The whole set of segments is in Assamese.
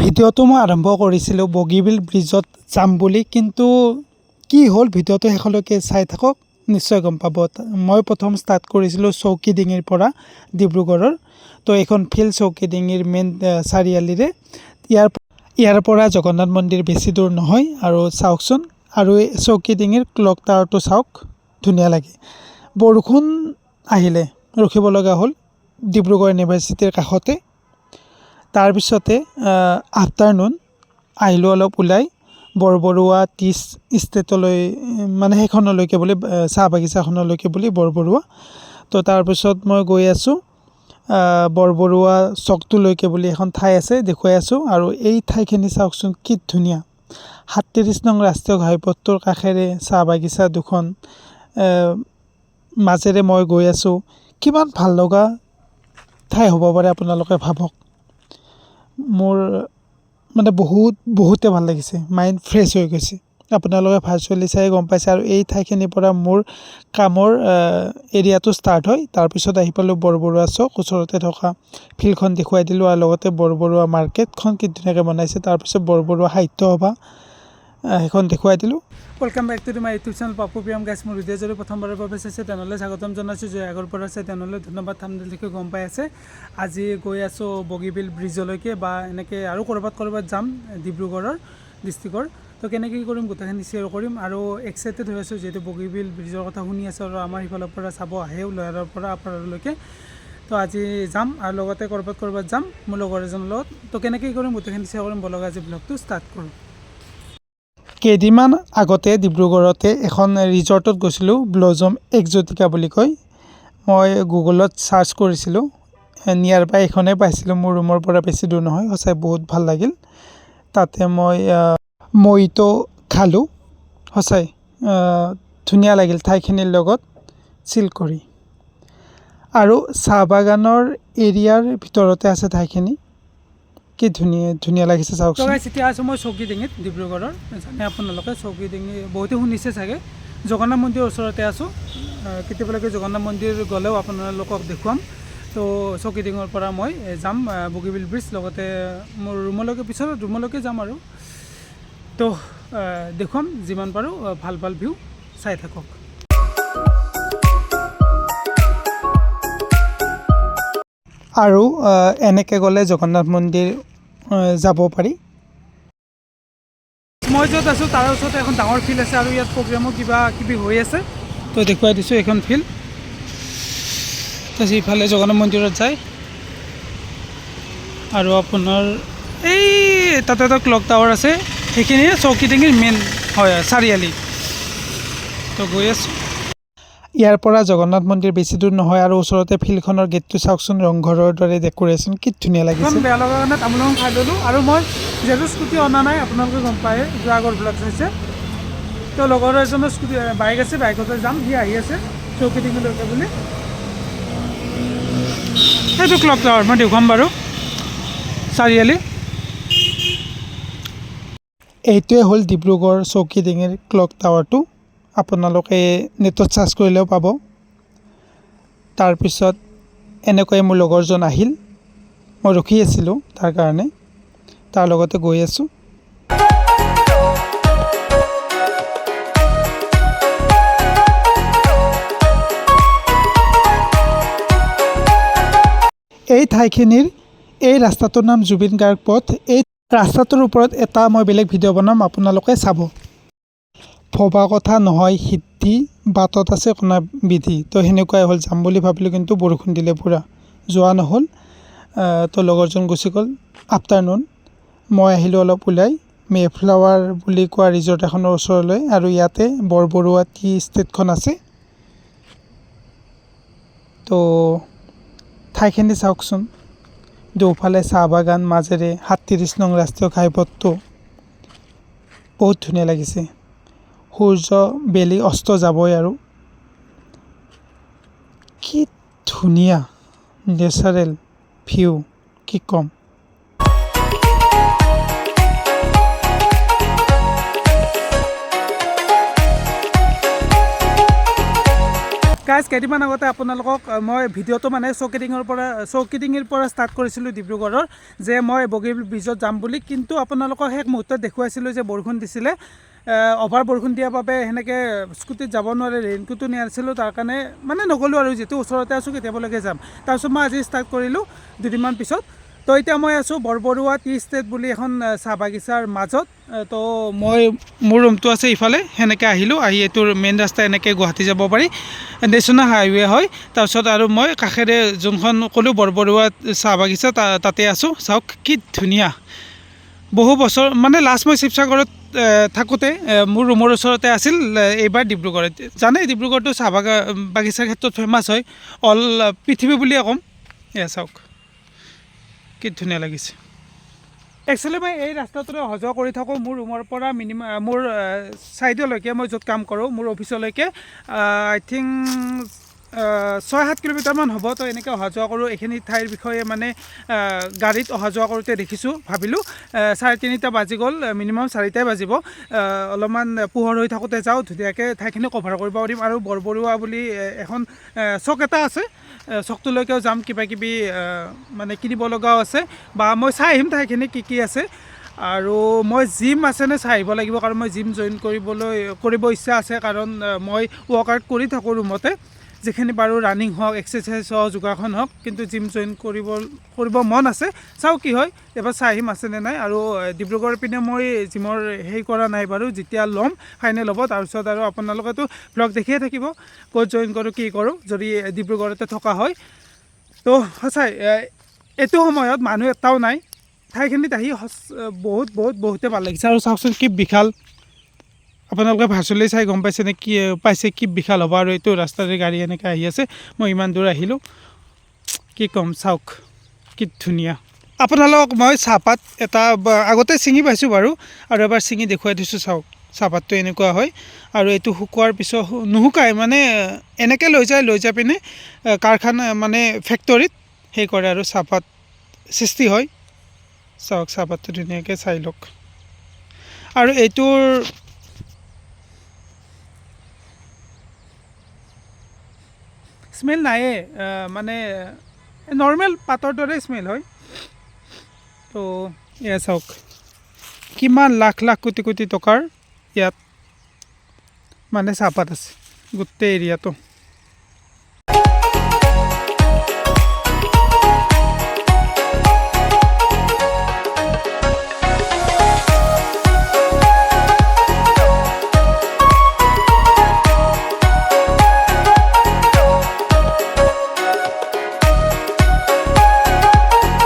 ভিডিঅ'টো মই আৰম্ভ কৰিছিলোঁ বগীবিল ব্ৰিজত যাম বুলি, কিন্তু কি হ'ল ভিডিঅ'টো শেষলৈকে চাই থাকক, নিশ্চয় গম পাব। মই প্ৰথম ষ্টাৰ্ট কৰিছিলোঁ চৌকিডিঙিৰ পৰা ডিব্ৰুগড়ৰ। তো এইখন ফিল্ড চৌকিডিঙিৰ মেইন চাৰিআলিৰে। ইয়াৰ পৰা জগন্নাথ মন্দিৰ বেছি দূৰ নহয়। আৰু চাওকচোন, আৰু এই চৌকিডিঙিৰ ক্লক টাৱাৰটো চাওক, ধুনীয়া লাগে। বৰষুণ আহিলে ৰখিব লগা হ'ল ডিব্ৰুগড় ইউনিভাৰ্চিটিৰ কাষতে। তাৰপিছতে আফটাৰনুন আহিলোঁ অলপ ওলাই বৰবৰুৱা টি ষ্টেটলৈ, মানে সেইখনলৈকে বুলি, চাহ বাগিচাখনলৈকে বুলি বৰবৰুৱা। তো তাৰপিছত মই গৈ আছোঁ বৰবৰুৱা চকটোলৈকে বুলি এখন ঠাই আছে, দেখুৱাই আছোঁ। আৰু এই ঠাইখিনি চাওকচোন কি ধুনীয়া। 37 নং ৰাষ্ট্ৰীয় ঘাইপথটোৰ কাষেৰে চাহ বাগিচা দুখন, মাজেৰে মই গৈ আছোঁ। কিমান ভাল লগা ঠাই হ'ব পাৰে আপোনালোকে ভাবক। মোৰ মানে বহুতে ভাল লাগিছে, মাইণ্ড ফ্ৰেছ হৈ গৈছে। আপোনালোকে ভাৰ্চুৱেলি চাই গম পাইছে। আৰু এই ঠাইখিনিৰ পৰা মোৰ কামৰ এৰিয়াটো ষ্টাৰ্ট হয়। তাৰপিছত আহি পালোঁ বৰবৰুৱা চক, ওচৰতে থকা ফিল্ডখন দেখুৱাই দিলোঁ, আৰু লগতে বৰবৰুৱা মাৰ্কেটখন কি ধুনীয়াকৈ বনাইছে। তাৰপিছত বৰবৰুৱা সাহিত্য সভা সেইখন দেখুৱাই দিলোঁ। Welcome back to my YouTube channel Papu Priyam guys. মোৰ ভিডিঅ' যদি প্ৰথমবাৰৰ বাবে চাইছে তেনেহ'লে স্বাগতম জনাইছোঁ। যদি আগৰ পৰা আছে তেনেহ'লে ধন্যবাদ। থাম্বনেইল দেখি গম পাই আছে। আজি গৈ আছোঁ বগীবিল ব্ৰিজলৈকে, বা এনেকৈ আৰু ক'ৰবাত যাম ডিব্ৰুগড়ৰ ডিষ্ট্ৰিক্টৰ। তো কেনেকৈ কৰিম গোটেইখিনি শ্বেয়াৰ কৰিম। আৰু এক্সাইটেড হৈ আছোঁ, যিহেতু বগীবিল ব্ৰিজৰ কথা শুনি আছোঁ আৰু আমাৰ সিফালৰ পৰা চাব আহেও, লয়াৰৰ পৰা আপাৰলৈকে। তো আজি যাম, আৰু লগতে ক'ৰবাত যাম মোৰ লগৰ এজনৰ লগত। তো কেনেকৈ কৰিম গোটেইখিনি শ্বেয়াৰ কৰিম, বলক আজি ব্লগটো ষ্টাৰ্ট কৰোঁ। কেইদিনমান আগতে ডিব্ৰুগড়তে এখন ৰিজৰ্টত গৈছিলোঁ, ব্লজম এক্সজটিকা বুলি কয়। মই গুগলত ছাৰ্চ কৰিছিলোঁ, নিয়াৰ বাই এইখনেই পাইছিলোঁ, মোৰ ৰুমৰ পৰা বেছি দূৰ নহয়। সঁচাই বহুত ভাল লাগিল। তাতে মই মইতো খালোঁ, সঁচাই ধুনীয়া লাগিল ঠাইখিনিৰ লগত চিল কৰি। আৰু চাহ বাগানৰ এৰিয়াৰ ভিতৰতে আছে ঠাইখিনি, কি ধুনীয়া লাগিছে চাওকচোন। এতিয়া আছোঁ মই চৌকিডিঙিত ডিব্ৰুগড়ৰ। জানে আপোনালোকে চৌকিডিঙি বহুতে শুনিছে চাগে। জগন্নাথ মন্দিৰৰ ওচৰতে আছোঁ। কেতিয়াবালৈকে জগন্নাথ মন্দিৰ গ'লেও আপোনালোকক দেখুৱাম। তো চৌকিডিঙৰ পৰা মই যাম বগীবিল ব্ৰিজ, লগতে মোৰ পিছত ৰুমলৈকে যাম। আৰু তো দেখুৱাম যিমান পাৰোঁ, ভাল ভিউ চাই থাকক। আৰু এনেকৈ গ'লে জগন্নাথ মন্দিৰ যাব পাৰি। মই য'ত আছোঁ তাৰ ওচৰতে এখন ডাঙৰ ফিল্ড আছে, আৰু ইয়াত প্ৰগ্ৰেমো কিবা কিবি হৈ আছে। তো দেখুৱাই দিছোঁ এইখন ফিল্ড। তাৰপিছত ইফালে জগন্নাথ মন্দিৰত যায়, আৰু আপোনাৰ এই তাতে এটা ক্লক টাৱাৰ আছে, সেইখিনিয়ে চৌকিডিঙিৰ মেইন হয় চাৰিআলি। তো গৈ আছোঁ। ইয়াৰ পৰা জগন্নাথ মন্দিৰ বেছি দূৰ নহয়, আৰু ওচৰতে ফিল্ডখনৰ গেটটো চাওকচোন, ৰংঘৰৰ দৰে ডেক'ৰেশ্যন, কি ধুনীয়া লাগিছে। বেয়া লগা কাৰণে তামোল এখন খাই ল'লোঁ। আৰু মই যিহেতু স্কুটি অনা নাই, আপোনালোকে গম পায়, যোৱা আগৰ ব্লগ চাইছে। তো লগৰ এজনৰ স্কুটি বাইক আছে, বাইকতে যাম। সি আহি আছে চৌকিডিঙলৈকে বুলি। সেইটো ক্লক টাৱাৰ মই দেখুৱাম বাৰু, চাৰিআলি। এইটোৱে হ'ল ডিব্ৰুগড় চৌকিডিঙিৰ ক্লক টাৱাৰটো। আপোনালোকে নেটত ছাৰ্চ কৰিলেও পাব। তাৰপিছত এনেকৈ মোৰ লগৰজন আহিল, মই ৰখি আছিলোঁ তাৰ কাৰণে, তাৰ লগতে গৈ আছোঁ। এই ঠাইখিনিৰ এই ৰাস্তাটোৰ নাম জুবিন গাৰ্গ পথ। এই ৰাস্তাটোৰ ওপৰত এটা মই বেলেগ ভিডিঅ' বনাম, আপোনালোকে চাব। ভবা কথা নহয় সিদ্ধি, বাটত আছে কণা বিধি। তো সেনেকুৱাই হ'ল, যাম বুলি ভাবিলোঁ, কিন্তু বৰষুণ দিলে পূৰা, যোৱা নহ'ল। তো লগৰজন গুচি গ'ল। আফটাৰনুন মই আহিলোঁ অলপ ওলাই মেফ্লাৱাৰ বুলি কোৱা ৰিজৰ্ট এখনৰ ওচৰলৈ, আৰু ইয়াতে বৰবৰুৱা টি ষ্টেটখন আছে। তো ঠাইখিনি চাওকচোন, দুফালে চাহ বাগান, মাজেৰে 37 নং ৰাষ্ট্ৰীয় ঘাইপথটো, বহুত ধুনীয়া লাগিছে। সূৰ্য বেলি অস্ত যাবই, আৰু কি ধুনীয়া নেচাৰেল ভিউ, কি ক'ম। গাইজ কেইদিনমান আগতে আপোনালোকক মই ভিডিঅ'টো মানে চৌকিডিঙিৰ পৰা ষ্টাৰ্ট কৰিছিলোঁ ডিব্ৰুগড়ৰ যে মই বগীবিল ব্ৰিজত যাম বুলি, কিন্তু আপোনালোকক শেষ মুহূৰ্তত দেখুৱাইছিলোঁ যে বৰষুণ দিছিলে। অভাৰ বৰষুণ দিয়াৰ বাবে সেনেকৈ স্কুটিত যাব নোৱাৰে, ৰেইনকোটো নিয়া নাছিলোঁ, তাৰ কাৰণে মানে নগ'লোঁ আৰু যিটো ওচৰতে আছোঁ কেতিয়াবালৈকে যাম। তাৰপিছত মই আজি ষ্টাৰ্ট কৰিলোঁ দুদিনমান পিছত। তো এতিয়া মই আছোঁ বৰবৰুৱা টি ষ্টেট বুলি এখন চাহ বাগিচাৰ মাজত। তো মোৰ ৰুমটো আছে ইফালে, সেনেকৈ আহিলোঁ, আহি এইটোৰ মেইন ৰাস্তা এনেকৈ গুৱাহাটী যাব পাৰি, নেশ্যনেল হাইৱে হয়। তাৰপিছত আৰু মই কাষেৰে যোনখন ক'লোঁ বৰবৰুৱা চাহ বাগিচা তাতে আছোঁ। চাওক কি ধুনীয়া। বহু বছৰ মানে লাষ্ট মই শিৱসাগৰত থাকোঁতে মোৰ ৰুমৰ ওচৰতে আছিল, এইবাৰ ডিব্ৰুগড়ত। জানেই ডিব্ৰুগড়টো চাহ বাগিচাৰ ক্ষেত্ৰত ফেমাছ হয়, অল পৃথিৱী বুলিয়ে ক'ম। এয়া চাওক কি ধুনীয়া লাগিছে। একচুৱেলি মই এই ৰাস্তাটোৰে অহা যোৱা কৰি থাকোঁ মোৰ ৰুমৰ পৰা মোৰ ছাইডলৈকে, মই য'ত কাম কৰোঁ মোৰ অফিচলৈকে আই থিংক 6-7 কিলোমিটাৰমান হ'ব। তো এনেকৈ অহা যোৱা কৰোঁ। এইখিনি ঠাইৰ বিষয়ে মানে গাড়ীত অহা যোৱা কৰোঁতে দেখিছোঁ, ভাবিলোঁ 3:30 বাজি গ'ল, মিনিমাম 4টাই বাজিব, অলপমান পোহৰ হৈ থাকোঁতে যাওঁ, ধুনীয়াকৈ ঠাইখিনি কভাৰ কৰিব পাৰিম। আৰু বৰবৰুৱা বুলি এখন চক এটা আছে, চকটোলৈকেও যাম, কিবাকিবি মানে কিনিব লগাও আছে, বা মই চাই আহিম ঠাইখিনি কি আছে। আৰু মই জিম আছেনে চাই আহিব লাগিব, কাৰণ মই জিম জইন কৰিব ইচ্ছা আছে, কাৰণ মই ৱৰ্কআউট কৰি থাকোঁ ৰুমতে, যিখিনি পাৰোঁ ৰানিং হওক, এক্সাৰচাইজ হওক, যোগাসন হওক, কিন্তু জিম জইন কৰিব মন আছে। চাওঁ কি হয়, এবাৰ চাই আহিম আছেনে নাই। আৰু ডিব্ৰুগড় পিনে মই জিমৰ হেৰি কৰা নাই বাৰু, যেতিয়া ল'ম ফাইনেল হ'ব তাৰপিছত আৰু আপোনালোকেতো ব্লগ দেখিয়ে থাকিব ক'ত জইন কৰোঁ কি কৰোঁ, যদি ডিব্ৰুগড়তে থকা হয়। তো সঁচাই এইটো সময়ত মানুহ এটাও নাই, ঠাইখিনিত আহি বহুতে ভাল লাগিছে। আৰু চাওকচোন কি বিশাল, আপোনালোকে ভাৰ্চুৱেলি চাই গম পাইছেনে কি বিশাল হ'ব। আৰু এইটো ৰাস্তাৰে গাড়ী এনেকৈ আহি আছে, মই ইমান দূৰ আহিলোঁ, কি ক'ম, চাওক কি ধুনীয়া। আপোনালোকক মই চাহপাত এটা আগতে ছিঙি পাইছোঁ বাৰু, আৰু এবাৰ ছিঙি দেখুৱাই দিছোঁ। চাওক চাহপাতটো এনেকুৱা হয়, আৰু এইটো শুকোৱাৰ পিছত নুশুকাই, মানে এনেকৈ লৈ যাই পিনে কাৰখানা মানে ফেক্টৰীত সেই কৰে আৰু চাহপাত সৃষ্টি হয়। চাওক চাহপাতটো ধুনীয়াকৈ চাই লওক। আৰু এইটোৰ স্মেল নায়ে, মানে নৰ্মেল পাতৰ দৰে স্মেল হয়। তো এয়া চাওক কিমান লাখ কোটি টকাৰ ইয়াত মানে চাহপাত আছে গোটেই এৰিয়াটো।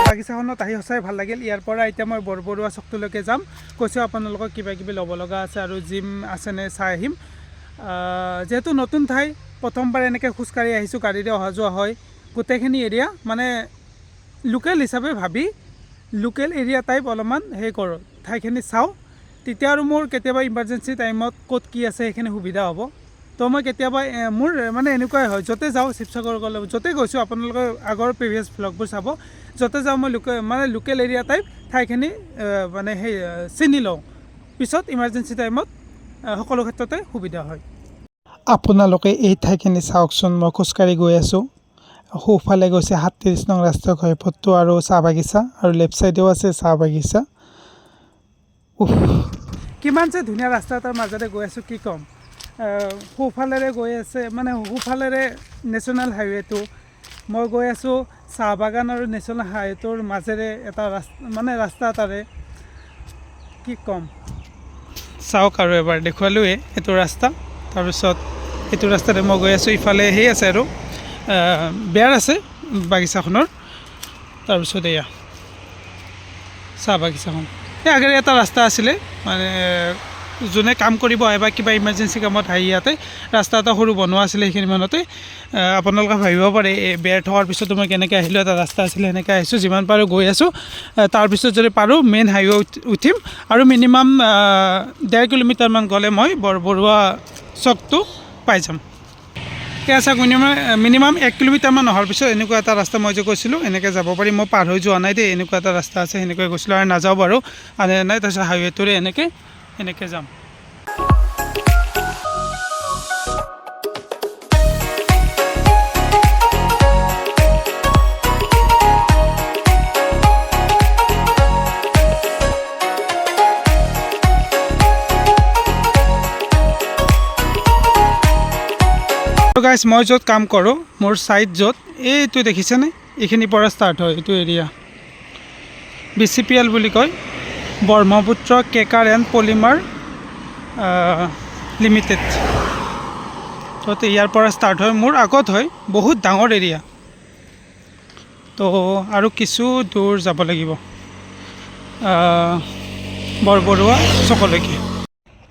বাগিচাখনত আহি সঁচাই ভাল লাগিল। ইয়াৰ পৰা এতিয়া মই বৰবৰুৱা চকটোলৈকে যাম, কৈছোঁ আপোনালোকক কিবাকিবি ল'ব লগা আছে, আৰু জিম আছেনে চাই আহিম। যিহেতু নতুন ঠাই, প্ৰথমবাৰ এনেকৈ খোজকাঢ়ি আহিছোঁ, গাড়ীৰে অহা যোৱা হয়, গোটেইখিনি এৰিয়া মানে লোকেল হিচাপে ভাবি লোকেল এৰিয়া টাইপ অলপমান সেই কৰোঁ, ঠাইখিনি চাওঁ, তেতিয়া আৰু মোৰ কেতিয়াবা ইমাৰ্জেঞ্চি টাইমত ক'ত কি আছে সেইখিনি সুবিধা হ'ব। তো মই কেতিয়াবা মোৰ মানে এনেকুৱাই হয়, য'তে যাওঁ, শিৱসাগৰ গ'লে য'তে গৈছোঁ, আপোনালোকে আগৰ প্ৰিভিয়াছ ভ্লগবোৰ চাব, য'তে যাওঁ মই লোকেল এৰিয়া টাইপ ঠাইখিনি মানে সেই চিনি লওঁ, পিছত ইমাৰ্জেঞ্চি টাইমত সকলো ক্ষেত্ৰতে সুবিধা হয়। আপোনালোকে এই ঠাইখিনি চাওকচোন, মই খোজকাঢ়ি গৈ আছোঁ, সোঁফালে গৈছে 37 নং ৰাষ্ট্ৰীয় ঘাইপথটো আৰু চাহ বাগিচা, আৰু লেফ্ট ছাইডেও আছে চাহ বাগিচা। কিমান যে ধুনীয়া ৰাস্তা এটাৰ মাজেৰে গৈ আছোঁ, কি ক'ম। সোঁফালেৰে গৈ আছে, মানে সোঁফালেৰে নেশ্যনেল হাইৱেটো, মই গৈ আছোঁ চাহ বাগান আৰু নেশ্যনেল হাইৱেটোৰ মাজেৰে এটা ৰাস্তা এটাৰে, কি ক'ম। চাওক আৰু এবাৰ দেখুৱালোৱে এইটো ৰাস্তা, তাৰপিছত এইটো ৰাস্তাতে মই গৈ আছোঁ, ইফালে সেই আছে আৰু বেৰ আছে বাগিচাখনৰ, তাৰপিছত এয়া চাহ বাগিচাখন। এই আগেৰে এটা ৰাস্তা আছিলে, মানে যোনে কাম কৰিব আহে বা কিবা ইমাৰ্জেঞ্চি কামত আহি ইয়াতে ৰাস্তা এটা সৰু বনোৱা আছিলে, সেইখিনি মানতে আপোনালোকে ভাবিব পাৰে এই বেৰ থকাৰ পিছতো মই কেনেকৈ আহিলোঁ, এটা ৰাস্তা আছিলে সেনেকৈ আহিছোঁ, যিমান পাৰোঁ গৈ আছোঁ। তাৰপিছত যদি পাৰোঁ মেইন হাইৱে উঠিম, আৰু মিনিমাম 1.5 কিলোমিটাৰমান গ'লে মই বৰবৰুৱা চকটো পাই যাম। এয়া চাওক, মিনিমাম 1 কিলোমিটাৰমান অহাৰ পিছত এনেকুৱা এটা ৰাস্তা, মই যে কৈছিলোঁ এনেকৈ যাব পাৰি, মই পাৰ হৈ যোৱা নাই দেই, এনেকুৱা এটা ৰাস্তা আছে, সেনেকৈ গৈছিলোঁ, আৰু নাযাওঁ বাৰু আনে নাই, তাৰপিছত হাইৱেটোৰে এনেকৈ যাম। গাইজ মই য'ত কাম কৰোঁ মোৰ ছাইট য'ত এইটো দেখিছেনে এইখিনিৰ পৰা ষ্টাৰ্ট হয় এইটো এৰিয়া BCPL বুলি কয় ব্ৰহ্মপুত্ৰ কেকাৰ এণ্ড পলিমাৰ লিমিটেড তো ইয়াৰ পৰা ষ্টাৰ্ট হয় মোৰ আগত হয় বহুত ডাঙৰ এৰিয়া তো আৰু কিছু দূৰ যাব লাগিব বৰবৰুৱা চকলৈকে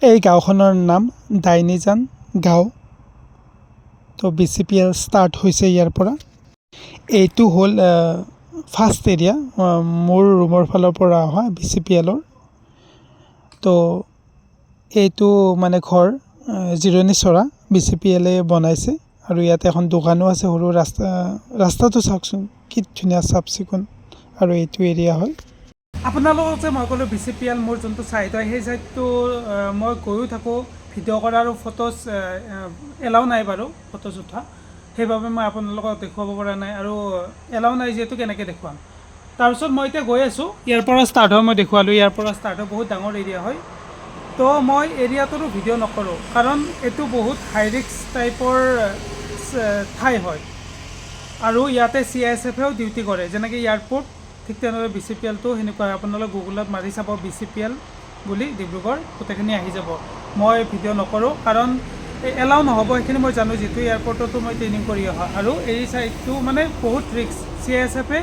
এই গাঁওখনৰ নাম ডাইনিজান গাঁও তো BCPL ষ্টাৰ্ট হৈছে ইয়াৰ পৰা এইটো হ'ল ফাৰ্ষ্ট এৰিয়া মোৰ ৰুমৰ ফালৰ পৰা অহা BCPLৰ তো এইটো মানে ঘৰ জিৰণি চৰা BCPLে বনাইছে আৰু ইয়াতে এখন দোকানো আছে সৰু ৰাস্তাটো চাওকচোন কি ধুনীয়া চাফ চিকুণ আৰু এইটো এৰিয়া হয় আপোনালোকক যে মই ক'লোঁ BCPL মোৰ যোনটো ছাইট হয় সেই ছাইটটো মই গৈও থাকোঁ ভিডিঅ' কৰা আৰু ফটোজ এলাও নাই বাৰু ফটোজ উঠা সেইবাবে মই আপোনালোকক দেখুৱাব পৰা নাই আৰু এলাও নাই যিহেতু কেনেকৈ দেখুৱাম তাৰপিছত মই এতিয়া গৈ আছোঁ ইয়াৰ পৰা ষ্টাৰ্ট হয় মই দেখুৱালোঁ ইয়াৰ পৰা ষ্টাৰ্ট হয় বহুত ডাঙৰ এৰিয়া হয় তো মই এৰিয়াটোৰো ভিডিঅ' নকৰোঁ কাৰণ এইটো বহুত হাই ৰিস্ক টাইপৰ ঠাই হয় আৰু ইয়াতে CISFেও ডিউটি কৰে যেনেকৈ এয়াৰপৰ্ট ঠিক তেনেদৰে BCPLটো সেনেকুৱা হয় আপোনালোকে গুগলত মাৰি চাব BCPL বুলি ডিব্ৰুগড় গোটেইখিনি আহি যাব মই ভিডিঅ' নকৰোঁ কাৰণ এলাও নহ'ব সেইখিনি মই জানো যিহেতু এয়াৰপৰ্টতো মই ট্ৰেইনিং কৰি অহা আৰু এই ছাইডটো মানে বহুত ৰিস্ক CISFে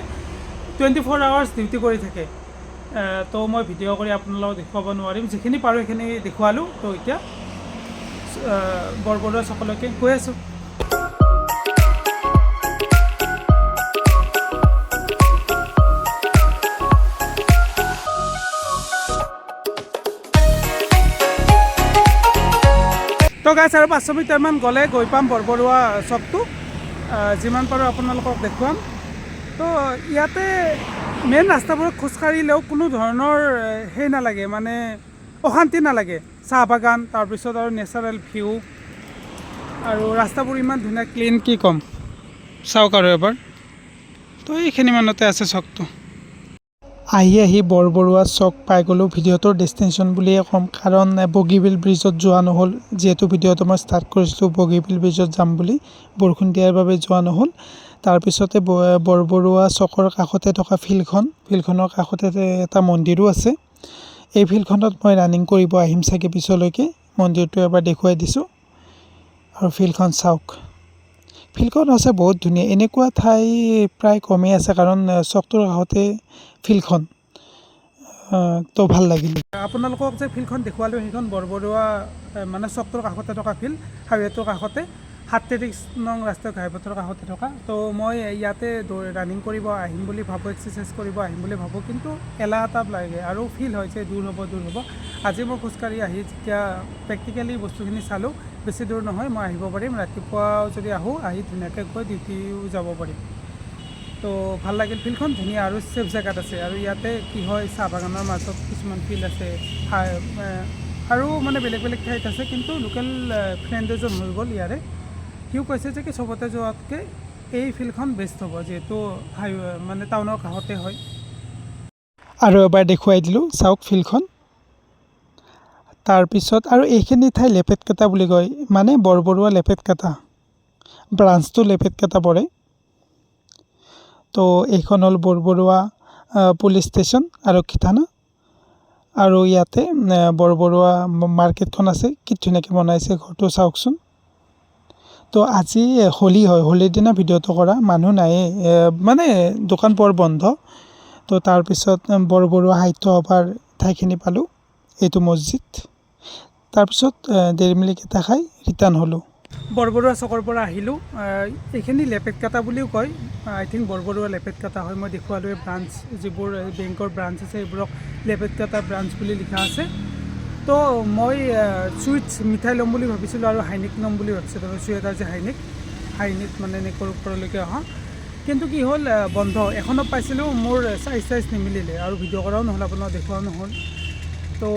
24 আৱাৰ্ছ ডিউটি কৰি থাকে তো মই ভিডিঅ' কৰি আপোনালোকক দেখুৱাব নোৱাৰিম যিখিনি পাৰোঁ সেইখিনি দেখুৱালোঁ তো এতিয়া বৰবৰুৱা চকলৈকে গৈ আছোঁ তো গাইছ আৰু 500 মিটাৰমান গ'লে গৈ পাম বৰবৰুৱা চকটো যিমান পাৰোঁ আপোনালোকক দেখুৱাম তো ইয়াতে মেইন ৰাস্তাবোৰত খোজকাঢ়িলেও কোনো ধৰণৰ সেই নালাগে মানে অশান্তি নালাগে চাহ বাগান তাৰপিছত আৰু নেচাৰেল ভিউ আৰু ৰাস্তাবোৰ ইমান ধুনীয়া ক্লিন কি ক'ম চাওক আৰু এবাৰ তো এইখিনি মানতে আছে চকটো আহি বৰবৰুৱা চক পাই গ'লোঁ ভিডিঅ'টোৰ ডেষ্টিনেশ্যন বুলিয়ে ক'ম কাৰণ বগীবিল ব্ৰিজত যোৱা নহ'ল যিহেতু ভিডিঅ'টো মই ষ্টাৰ্ট কৰিছিলোঁ বগীবিল ব্ৰিজত যাম বুলি বৰষুণ দিয়াৰ বাবে যোৱা নহ'ল তাৰপিছতে বৰবৰুৱা চকৰ কাষতে থকা ফিল্ডখনৰ কাষতে এটা মন্দিৰো আছে এই ফিল্ডখনত মই ৰানিং কৰিব আহিম চাগে পিছলৈকে মন্দিৰটো এবাৰ দেখুৱাই দিছোঁ আৰু ফিল্ডখন চাওক ফিল্ডখন আছে বহুত ধুনীয়া এনেকুৱা ঠাই প্ৰায় কমেই আছে কাৰণ চকটোৰ কাষতে ফিল্ডখন তো ভাল লাগিল আপোনালোকক যে ফিল্ডখন দেখুৱালোঁ সেইখন বৰবৰুৱা মানে চকটোৰ কাষতে থকা ফিল্ড হাইৱেটোৰ কাষতে 37 নং ৰাষ্ট্ৰীয় ঘাইপথৰ কাষতে থকা তো মই ইয়াতে ৰানিং কৰিব আহিম বুলি ভাবোঁ এক্সাৰচাইজ কৰিব আহিম বুলি ভাবোঁ কিন্তু এলাহ এটা লাগে আৰু ফিল হয় যে দূৰ হ'ব আজি মই খোজকাঢ়ি আহি যেতিয়া প্ৰেক্টিকেলি বস্তুখিনি চালোঁ বেছি দূৰ নহয় মই আহিব পাৰিম ৰাতিপুৱাও যদি আহি ধুনীয়াকৈ গৈ ডিউটিও যাব পাৰিম তো ভাল লাগিল ফিল্ডখন ধুনীয়া আৰু ছেফ জেগাত আছে আৰু ইয়াতে কি হয় চাহ বাগানৰ মাজত কিছুমান ফিল্ড আছে আৰু মানে বেলেগ ঠাইত আছে কিন্তু লোকেল ফ্ৰেণ্ড এজন হৈ গ'ল ইয়াৰে সিও কৈছে যে কি চবতে যোৱাতকৈ এই ফিল্ডখন বেষ্ট হ'ব যিহেতু মানে টাউনৰ কাষতে হয় আৰু এবাৰ দেখুৱাই দিলোঁ চাওক ফিল্ডখন তাৰপিছত আৰু এইখিনি ঠাই লেপেটকাটা বুলি কয় মানে বৰবৰুৱা লেপেটকাটা ব্ৰাঞ্চটো লেপেটকাটা পৰে তো এইখন হ'ল বৰবৰুৱা পুলিচ ষ্টেচন আৰক্ষী থানা আৰু ইয়াতে বৰবৰুৱা মাৰ্কেটখন আছে কি ধুনীয়াকৈ বনাইছে ঘৰটো চাওকচোন তো আজি হোলী হয় হোলীৰ দিনা ভিডিঅ'টো কৰা মানুহ নায়েই মানে দোকান পোহাৰ বন্ধ তো তাৰপিছত বৰবৰুৱা সাহিত্য সভাৰ ঠাইখিনি পালোঁ এইটো মছজিদ তাৰপিছত দেৰি মিলি কেইটা খাই ৰিটাৰ্ণ হ'লোঁ বৰবৰুৱা চকৰ পৰা আহিলোঁ এইখিনি লেপেটকাটা বুলিও কয় আই থিংক বৰবৰুৱা লেপেটকাটা হয় মই দেখুৱালোঁ এই ব্ৰাঞ্চ যিবোৰ বেংকৰ ব্ৰাঞ্চ আছে এইবোৰক লেপেটকাটা ব্ৰাঞ্চ বুলি লিখা আছে তো মই চুইটছ মিঠাই ল'ম বুলি ভাবিছিলোঁ আৰু হাইনিক ল'ম বুলি ভাবিছিলোঁ চুৱেটাৰ যে হাইনিক মানে নেকৰ ওপৰলৈকে অহা কিন্তু কি হ'ল বন্ধ এখনত পাইছিলোঁ মোৰ চাইজ নিমিলিলে আৰু ভিডিঅ' কৰাও নহ'ল আপোনাক দেখুৱাও নহ'ল তো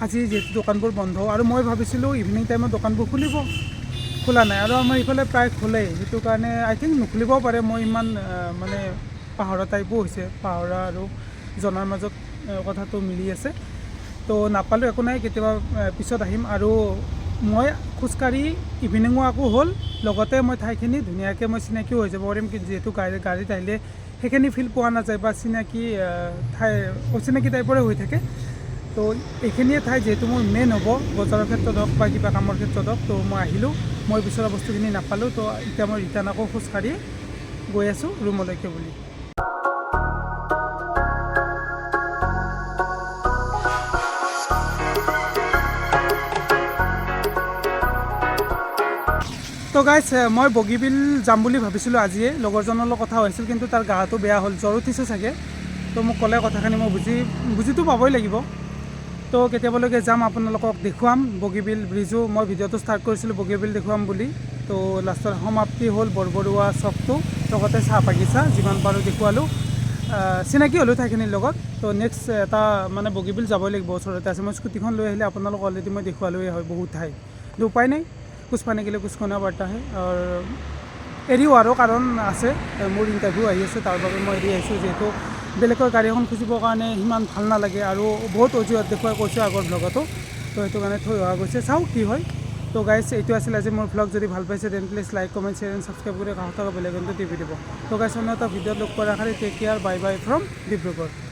আজি যিহেতু দোকানবোৰ বন্ধ আৰু মই ভাবিছিলোঁ ইভিনিং টাইমত দোকানবোৰ খোলা নাই আৰু আমাৰ ইফালে প্ৰায় খোলেই সেইটো কাৰণে আই থিংক নুখুলিবও পাৰে মই ইমান মানে পাহৰা টাইপো হৈছে পাহৰা আৰু জনাৰ মাজত কথাটো মিলি আছে তো নাপালোঁ একো নাই কেতিয়াবা পিছত আহিম আৰু মই খোজকাঢ়ি ইভিনিং ৱাকো হ'ল, লগতে মই ঠাইখিনি ধুনীয়াকৈ মই চিনাকিও হৈ যাব পাৰিম, যিহেতু গাড়ীত আহিলে সেইখিনি ফিল পোৱা নাযায় বা চিনাকি ঠাই অচিনাকি টাইপৰে হৈ থাকে। তো এইখিনিয়ে ঠাই যিহেতু মোৰ মেইন হ'ব, বজাৰৰ ক্ষেত্ৰত হওক বা কিবা কামৰ ক্ষেত্ৰত হওক। তো মই আহিলোঁ, মই বিচৰা বস্তুখিনি নাপালোঁ। তো এতিয়া মই ৰিটাৰ্ণ আকৌ খোজকাঢ়ি গৈ আছোঁ ৰুমলৈকে বুলি। তো গাইজ, মই বগীবিল যাম বুলি ভাবিছিলোঁ আজিয়ে, লগৰজনৰ লগত কথা হৈছিল, কিন্তু তাৰ গাটো বেয়া হ'ল, জ্বৰ উঠিছে চাগে। তো মোক ক'লে কথাখিনি, মই বুজিতো পাবই লাগিব। তো কেতিয়াবালৈকে যাম, আপোনালোকক দেখুৱাম বগীবিল ব্ৰিজো। মই ভিডিঅ'টো ষ্টাৰ্ট কৰিছিলোঁ বগীবিল দেখুৱাম বুলি। তো লাষ্টৰ সমাপ্তি হ'ল বৰবৰুৱা চকটো, লগতে চাহ বাগিচা, যিমান পাৰোঁ দেখুৱালোঁ, চিনাকি হ'লোঁ ঠাইখিনিৰ লগত। তো নেক্সট এটা মানে বগীবিল যাবই লাগিব, ওচৰতে আছে। মই স্কুটিখন লৈ আহিলে আপোনালোক অলৰেডি মই দেখুৱালোৱে হয় বহুত ঠাই। তো উপায় নাই, কুছ পানে গেলে কুছ খোনা পৰ্তা হে। এৰিও আৰু কাৰণ আছে, মোৰ ইণ্টাৰভিউ আহি আছে, তাৰ বাবে মই এৰি আহিছোঁ। যিহেতু বেলেগৰ গাড়ী এখন খুজিবৰ কাৰণে সিমান ভাল নালাগে, আৰু বহুত অজুহাত দেখুৱাই কৈছোঁ আগৰ ব্লগতো। তো সেইটো কাৰণে থৈ অহা গৈছে, চাওঁ কি হয়। তো গাইজ, এইটো আছিল আজি মোৰ ব্লগ। যদি ভাল পাইছে then please like, comment, share and subscribe কৰি কাষত থকা বেল আইকনটো টিপি দিব। তো গাইজ, অন্য এটা ভিডিঅ'ত লগ কৰাৰ আশাৰে take care, bye bye from Dibrugarh.